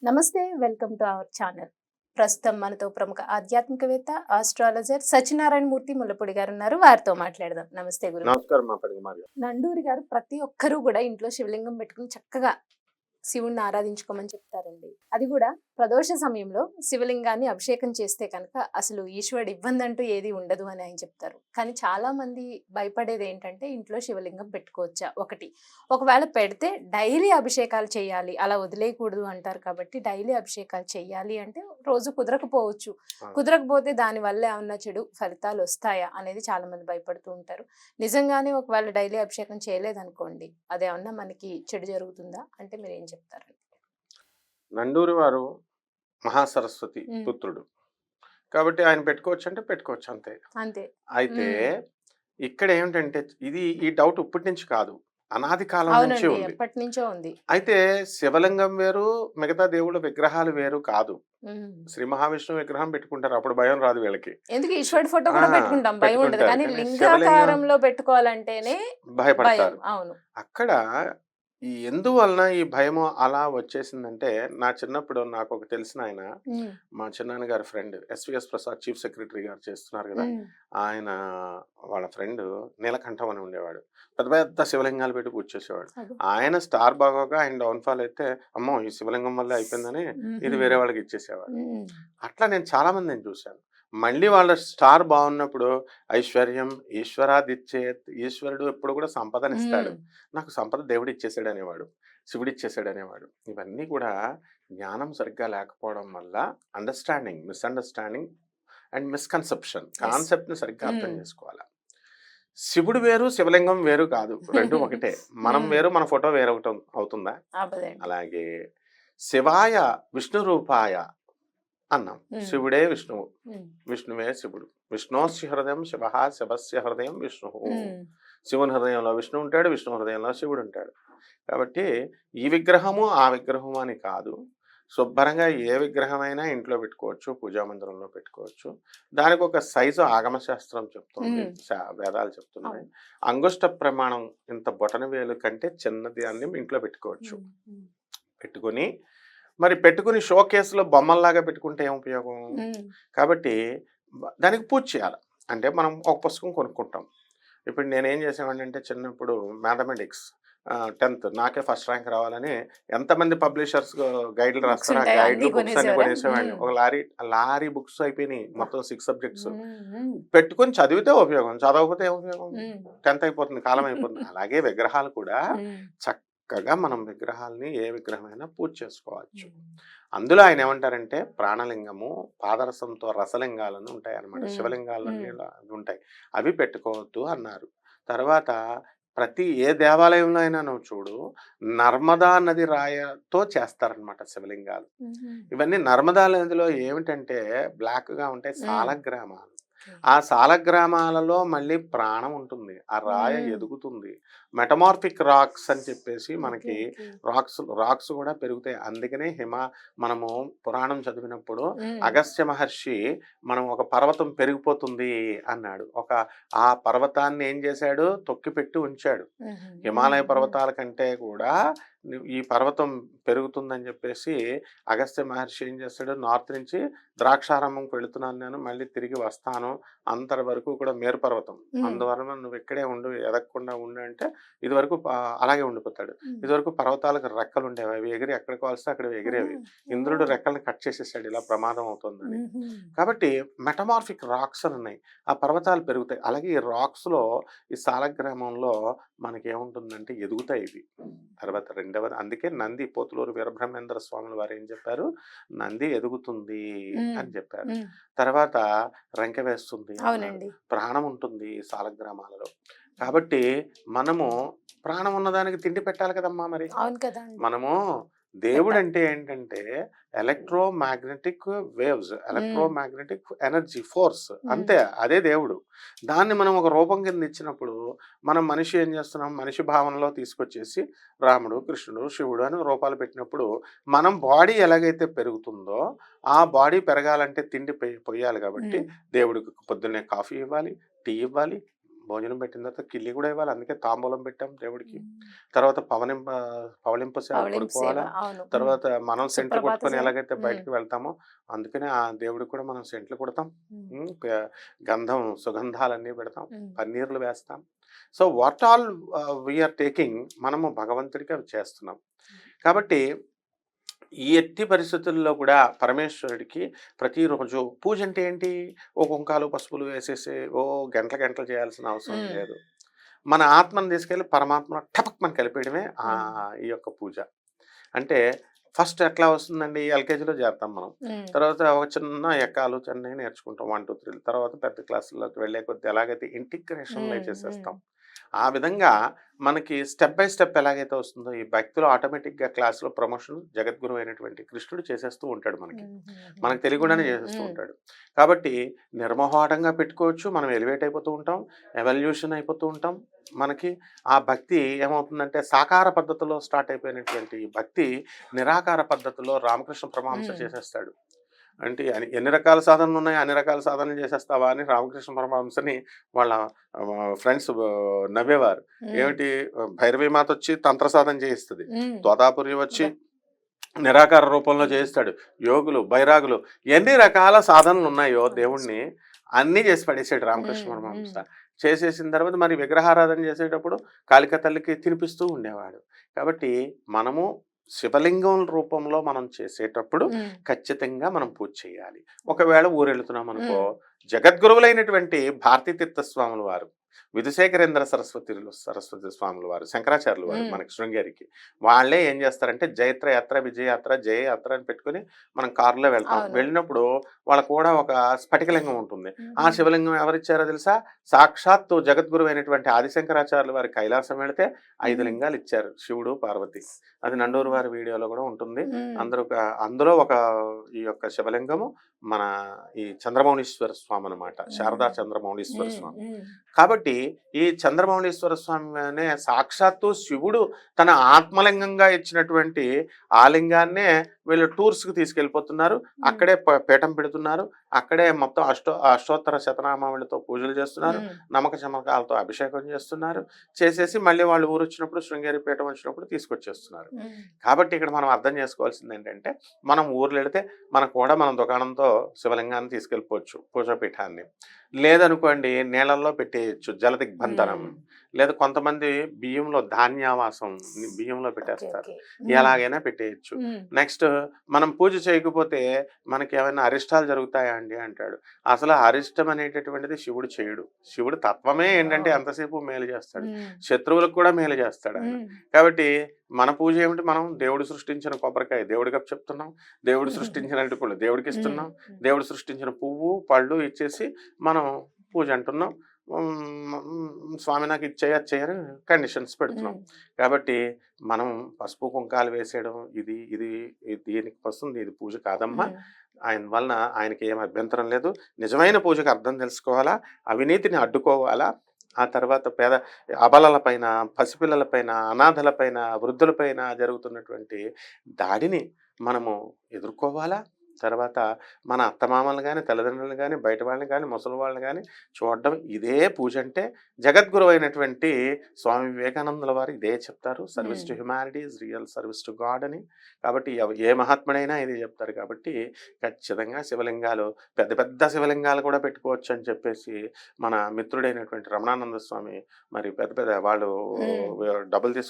నమస్తే, welcome to our channel. ప్రస్తుతం మనతో ప్రముఖ ఆధ్యాత్మికవేత్త, ఆస్ట్రాలజర్ సత్యనారాయణ మూర్తి ముల్లపూడి గారు ఉన్నారు. వారితో మాట్లాడదాం. నమస్తే గురుగారు. నమస్కారం మా పడిగమారి. నండూరి గారు ప్రతి ఒక్కరూ కూడా ఇంట్లో శివలింగం పెట్టుకుని చక్కగా శివుణ్ణి ఆరాధించుకోమని చెప్తారండి. అది కూడా ప్రదోష సమయంలో శివలింగాన్ని అభిషేకం చేస్తే కనుక అసలు ఈశ్వరుడు ఇబ్బంది అంటూ ఏది ఉండదు అని ఆయన చెప్తారు. కానీ చాలా మంది భయపడేది ఏంటంటే ఇంట్లో శివలింగం పెట్టుకోవచ్చా, ఒకటి ఒకవేళ పెడితే డైలీ అభిషేకాలు చేయాలి, అలా వదిలేయకూడదు అంటారు. కాబట్టి డైలీ అభిషేకాలు చేయాలి అంటే రోజు కుదరకపోవచ్చు, కుదరకపోతే దాని వల్ల ఏమన్నా చెడు ఫలితాలు వస్తాయా అనేది చాలా మంది భయపడుతూ ఉంటారు. నిజంగానే ఒకవేళ డైలీ అభిషేకం చేయలేదనుకోండి, అదేమన్నా మనకి చెడు జరుగుతుందా అంటే మీరు ఏం చెప్తారండి? నండూరి వారు మహాసరస్వతి పుత్రుడు కాబట్టి ఆయన పెట్టుకోవచ్చు అంటే పెట్టుకోవచ్చు, అంతే అంతే. అయితే ఇక్కడ ఏమిటంటే ఈ డౌట్ ఇప్పటి నుంచి కాదు, అనాది కాలం నుంచి అవునండి, ఉంది. ఎప్పటి నుంచో ఉంది. అయితే శివలింగం వేరు, మిగతా దేవుళ్ళ విగ్రహాలు వేరు కాదు. శ్రీ మహావిష్ణువు విగ్రహం పెట్టుకుంటారు, అప్పుడు భయం రాదు వీళ్ళకి. ఎందుకు ఈశ్వరుడి ఫోటో కూడా పెట్టుకుంటాం, భయం ఉండదు. కానీ కానీ లింగాకారంలో పెట్టుకోవాలంటేనే భయం. భయపడతారు. అవును. అక్కడ ఎందువలన ఈ భయము అలా వచ్చేసిందంటే, నా చిన్నప్పుడు నాకు ఒక తెలిసిన ఆయన, మా చిన్నాన్నగారి friend SVS Prasad chief secretary గారు చేస్తున్నారు కదా, ఆయన వాళ్ళ ఫ్రెండ్ నీలకంఠం అని ఉండేవాడు. పెద్ద పెద్ద శివలింగాలు పెట్టి పూజ చేసేవాడు. ఆయన స్టార్ బాగోగా ఆయన డౌన్ఫాల్ అయితే, అమ్మో ఈ శివలింగం వల్లే అయిపోయిందని ఇది వేరే వాళ్ళకి ఇచ్చేసేవాడు. అట్లా నేను చాలా మందిని చూశాను. మళ్ళీ వాళ్ళ స్టార్ బాగున్నప్పుడు ఐశ్వర్యం ఈశ్వరాదిచ్చేత్, ఈశ్వరుడు ఎప్పుడు కూడా సంపదనిస్తాడు, నాకు సంపద దేవుడు ఇచ్చేసాడు అనేవాడు, శివుడు ఇచ్చేసాడు అనేవాడు. ఇవన్నీ కూడా జ్ఞానం సరిగ్గా లేకపోవడం వల్ల మిస్అండర్స్టాండింగ్ అండ్ మిస్కన్సెప్షన్. కాన్సెప్ట్ని సరిగ్గా అర్థం చేసుకోవాలి. శివుడు వేరు శివలింగం వేరు కాదు, రెండు ఒకటే. మనం వేరు, మన ఫోటో వేరే ఒకటి అవుతుందా? అలాగే శివాయ విష్ణు రూపాయ అన్నాం, శివుడే విష్ణువు, విష్ణువే శివుడు. విష్ణోస్య హృదయం శివ, శివస్య హృదయం విష్ణు. శివుని హృదయంలో విష్ణు ఉంటాడు, విష్ణు హృదయంలో శివుడు ఉంటాడు. కాబట్టి ఈ విగ్రహము ఆ విగ్రహము అని కాదు, శుభ్రంగా ఏ విగ్రహమైనా ఇంట్లో పెట్టుకోవచ్చు, పూజా మందిరంలో పెట్టుకోవచ్చు. దానికి ఒక సైజు ఆగమశాస్త్రం చెప్తుంది, వేదాలు చెప్తున్నాయి. అంగుష్ట ప్రమాణం ఇంత బొటన వేలు కంటే చిన్నది అన్ని ఇంట్లో పెట్టుకోవచ్చు. పెట్టుకుని పెట్టుకుని షో కేసులో బొమ్మల్లాగా పెట్టుకుంటే ఏం ఉపయోగం? కాబట్టి దానికి పూజ చేయాలి. అంటే మనం ఒక పుస్తకం కొనుక్కుంటాం. ఇప్పుడు నేనేం చేసేవాడిని అంటే, చిన్నప్పుడు మ్యాథమెటిక్స్ 10th నాకే ఫస్ట్ ర్యాంక్ రావాలని ఎంతమంది పబ్లిషర్స్ గైడ్లు రాస్తారు, ఆ గైడ్లు బుక్స్ అన్ని కొనేసేవాడిని. ఒక లారీ బుక్స్ అయిపోయినాయి, మొత్తం 6 సబ్జెక్ట్స్. పెట్టుకుని చదివితే ఉపయోగం, చదవకపోతే ఏం ఉపయోగం? 10th అయిపోతుంది, కాలం అయిపోతుంది. అలాగే విగ్రహాలు కూడా చక్కగా మనం విగ్రహాలని ఏ విగ్రహమైనా పూజ చేసుకోవచ్చు. అందులో ఆయన ఏమంటారంటే, ప్రాణలింగము పాదరసంతో రసలింగాలను ఉంటాయి అన్నమాట, శివలింగాలు ఉంటాయి, అవి పెట్టుకోవద్దు అన్నారు. తర్వాత ఏ దేవాలయంలో అయినా నువ్వు చూడు, నర్మదా నది రాయతో చేస్తారనమాట శివలింగాలు. ఇవన్నీ నర్మదా నదిలో ఏమిటంటే బ్లాక్గా ఉంటాయి సాలగ్రామాలు. ఆ సాలగ్రామాలలో మళ్ళీ ప్రాణం ఉంటుంది, ఆ రాయ ఎదుగుతుంది. మెటమార్ఫిక్ రాక్స్ అని చెప్పేసి మనకి రాక్స్ కూడా పెరుగుతాయి. అందుకనే మనము పురాణం చదివినప్పుడు అగస్త్య మహర్షి మనం ఒక పర్వతం పెరిగిపోతుంది అన్నాడు. ఆ పర్వతాన్ని ఏం చేశాడు? తొక్కిపెట్టి ఉంచాడు. హిమాలయ పర్వతాల కంటే కూడా ఈ పర్వతం పెరుగుతుందని చెప్పేసి అగస్త్య మహర్షి ఏం చేస్తాడు? నార్త్ నుంచి ద్రాక్షారామంకి వెళుతున్నాను నేను, మళ్ళీ తిరిగి వస్తాను, అంతటి వరకు కూడా మేరు పర్వతం, అందువలన నువ్వు ఇక్కడే ఉండు, ఎదగకుండా ఉండు అంటే ఇది వరకు అలాగే ఉండిపోతాడు. ఇదివరకు పర్వతాలకు రెక్కలు ఉండేవి, అవి ఎగిరి ఎక్కడికి వస్తే అక్కడ ఎగిరేవి. ఇంద్రుడు రెక్కలను కట్ చేసేసాడు, ఇలా ప్రమాదం అవుతుందని. కాబట్టి మెటమార్ఫిక్ రాక్స్ అని ఉన్నాయి, ఆ పర్వతాలు పెరుగుతాయి. అలాగే ఈ రాక్స్ లో ఈ సాలగ్రామంలో మనకేముంటుందంటే ఎదుగుతాయి ఇవి. తర్వాత రెండవది, అందుకే నంది, పోతులూరు వీరబ్రహ్మేంద్ర స్వాముల వారు ఏం చెప్పారు? నంది ఎదుగుతుంది అని చెప్పారు. తర్వాత రంకె వేస్తుంది, ప్రాణం ఉంటుంది సాలగ్రామాలలో. కాబట్టి మనము ప్రాణం ఉన్నదానికి తిండి పెట్టాలి కదమ్మా. మరి మనము దేవుడు అంటే ఏంటంటే electromagnetic waves, electromagnetic energy force, అంతే, అదే దేవుడు. దాన్ని మనం ఒక రూపం కింద ఇచ్చినప్పుడు మనం మనిషి ఏం చేస్తున్నాం? మనిషి భావనలో తీసుకొచ్చేసి రాముడు, కృష్ణుడు, శివుడు అని రూపాలు పెట్టినప్పుడు మనం బాడీ ఎలాగైతే పెరుగుతుందో ఆ బాడీ పెరగాలంటే తిండి పొయ్యాలి. కాబట్టి దేవుడికి పొద్దున్నే కాఫీ ఇవ్వాలి, టీ ఇవ్వాలి, భోజనం పెట్టిన తర్వాత కిల్లి కూడా ఇవ్వాలి, అందుకే తాంబూలం పెట్టాం దేవుడికి. తర్వాత పవళింపు సేవ పవళింపు సేవ. పడుకోవాలా. అవును. తర్వాత మనం సెంట్లు సుప్రభాత కొట్టుకొని సేవ. ఎలాగైతే బయటకు వెళ్తామో అందుకనే ఆ దేవుడికి కూడా మనం సెంట్లు కొడతాం. గంధం సుగంధాలన్నీ పెడతాం, పన్నీర్లు వేస్తాం. So what all we are taking, మనము భగవంతుడికి అవి చేస్తున్నాం. కాబట్టి ఈ ఎట్టి పరిస్థితుల్లో కూడా పరమేశ్వరుడికి ప్రతిరోజు పూజ అంటే ఏంటి, ఓ కుంకాలు పసుపులు వేసేసి ఓ గంటల గంటలు చేయాల్సిన అవసరం లేదు. మన ఆత్మను తీసుకెళ్ళి పరమాత్మ టపక్ మనం కలిపేయడమే ఈ యొక్క పూజ. అంటే ఫస్ట్ ఎట్లా వస్తుందండి, ఎల్కేజీలో చేస్తాం మనం, తర్వాత ఒక చిన్న ఎక్కాలు చెన్నై నేర్చుకుంటాం 1 2 3, తర్వాత పెద్ద క్లాసుల్లోకి వెళ్ళే కొద్ది ఎలాగైతే ఇంటిగ్రేషన్లో చేసేస్తాం. ఆ విధంగా మనకి స్టెప్ బై స్టెప్ ఎలాగైతే వస్తుందో ఈ భక్తిలో ఆటోమేటిక్గా క్లాసులో ప్రమోషన్ జగద్గురు అయినటువంటి కృష్ణుడు చేసేస్తూ ఉంటాడు, మనకు తెలియకుండానే చేసేస్తూ ఉంటాడు. కాబట్టి నిర్మోహాటంగా పెట్టుకోవచ్చు, మనం ఎలివేట్ అయిపోతూ ఉంటాం, ఎవల్యూషన్ అయిపోతూ ఉంటాం. మనకి ఆ భక్తి ఏమవుతుందంటే సాకార పద్ధతిలో స్టార్ట్ అయిపోయినటువంటి భక్తి నిరాకార పద్ధతిలో రామకృష్ణ పరమహంస చేసేస్తాడు. అంటే ఎన్ని రకాల సాధనలు ఉన్నాయి, అన్ని రకాల సాధనలు చేసేస్తావా అని రామకృష్ణ పరమహంసని వాళ్ళ ఫ్రెండ్స్ నవ్వేవారు. ఏమిటి, భైరవి మాత వచ్చి తంత్ర సాధన చేయిస్తుంది, తోతాపురి వచ్చి నిరాకార రూపంలో చేయిస్తాడు, యోగులు బైరాగులు ఎన్ని రకాల సాధనలు ఉన్నాయో దేవుణ్ణి అన్నీ చేసి పడేసాడు రామకృష్ణ పరమహంస. చేసేసిన తర్వాత మరి విగ్రహారాధన చేసేటప్పుడు కాళిక తల్లికి తినిపిస్తూ ఉండేవాడు. కాబట్టి మనము శివలింగం రూపంలో మనం చేసేటప్పుడు ఖచ్చితంగా మనం పూజ చేయాలి. ఒకవేళ ఊరెళ్తున్నాం అనుకో, జగద్గురువులైనటువంటి భారతీ తీర్థస్వాముల వారు, విధుశేఖరేంద్ర సరస్వతి స్వాముల వారు, శంకరాచార్యులు వారు మనకి శృంగేరికి, వాళ్ళే ఏం చేస్తారంటే జైత్ర యాత్ర, విజయయాత్ర, జయయాత్ర అని పెట్టుకుని మనం కారులో వెళ్తాం. వెళ్ళినప్పుడు వాళ్ళకు కూడా ఒక స్ఫటికలింగం ఉంటుంది. ఆ శివలింగం ఎవరిచ్చారో తెలుసా, సాక్షాత్తు జగద్గురు అయినటువంటి ఆదిశంకరాచార్యుల వారి కైలాసం వెళితే 5 లింగాలు ఇచ్చారు, శివుడు పార్వతి. అది నండూరు వారి వీడియోలో కూడా ఉంటుంది. అందులో ఒక ఈ యొక్క శివలింగము మన ఈ చంద్రమౌళీశ్వర స్వామి అనమాట, శారదా చంద్రమౌళీశ్వర స్వామి. కాబట్టి ఈ చంద్రమౌళీశ్వర స్వామి అనే సాక్షాత్తు శివుడు తన ఆత్మలింగంగా ఇచ్చినటువంటి ఆ లింగాన్నే వీళ్ళు టూర్స్కి తీసుకెళ్ళిపోతున్నారు, అక్కడే పీఠం పెడుతున్నారు, అక్కడే మొత్తం అష్టోత్తర శతనామావళితో పూజలు చేస్తున్నారు, నమ్మక చమకాలతో అభిషేకం చేస్తున్నారు, చేసేసి మళ్ళీ వాళ్ళు ఊరు వచ్చినప్పుడు శృంగేరి పీఠం వచ్చినప్పుడు తీసుకొచ్చేస్తున్నారు. కాబట్టి ఇక్కడ మనం అర్థం చేసుకోవాల్సింది ఏంటంటే, మనం ఊర్లు వెళితే మనకు కూడా మనం దుకాణంతో శివలింగాన్ని తీసుకెళ్ళిపోవచ్చు, పూజాపీఠాన్ని. లేదనుకోండి నీళ్ళల్లో పెట్టేయచ్చు, జల దిగ్బంధనం. లేదా కొంతమంది బియ్యంలో ధాన్యావాసం బియ్యంలో పెట్టేస్తారు, ఎలాగైనా పెట్టేయచ్చు. నెక్స్ట్ మనం పూజ చేయకపోతే మనకి ఏమైనా అరిష్టాలు జరుగుతాయా అండి అంటాడు. అసలు అరిష్టం అనేటటువంటిది శివుడు చేయడు. శివుడు తత్వమే ఏంటంటే ఎంతసేపు మేలు చేస్తాడు, శత్రువులకు కూడా మేలు చేస్తాడు ఆయన. కాబట్టి మన పూజ ఏమిటి, మనం దేవుడు సృష్టించిన కొబ్బరికాయ దేవుడికి చెప్తున్నాం, దేవుడు సృష్టించిన అరటిపళ్ళు దేవుడికి ఇస్తున్నాం, దేవుడు సృష్టించిన పువ్వు పళ్ళు ఇచ్చేసి మనం పూజ అంటున్నాం. స్వామి నాకు ఇచ్చేయని కండిషన్స్ పెడుతున్నాం. కాబట్టి మనం పసుపు కుంకాలు వేసేయడం ఇది ఇది దీనికి వస్తుంది, ఇది పూజ కాదమ్మా. ఆయన వలన ఆయనకి ఏం అభ్యంతరం లేదు. నిజమైన పూజకు అర్థం తెలుసుకోవాలా, అవినీతిని అడ్డుకోవాలా, ఆ తర్వాత పేద అబలలపైన, పసిపిల్లలపైన, అనాథలపైన, వృద్ధులపైన జరుగుతున్నటువంటి దాడిని మనము ఎదుర్కోవాలా. తర్వాత మన అత్తమామలు కానీ, తల్లిదండ్రులు కానీ, బయట వాళ్ళని కానీ, ముసలి వాళ్ళని కానీ చూడడం ఇదే పూజ. అంటే జగద్గురు అయినటువంటి స్వామి వివేకానందుల వారు ఇదే చెప్తారు, service to humanity is real service to God అని. కాబట్టి ఏ మహాత్ముడైనా ఇది చెప్తారు. కాబట్టి ఖచ్చితంగా శివలింగాలు, పెద్ద పెద్ద శివలింగాలు కూడా పెట్టుకోవచ్చు అని చెప్పేసి మన మిత్రుడైనటువంటి రమణానంద స్వామి మరి పెద్ద పెద్ద వాళ్ళు డబ్బులు తీసుకు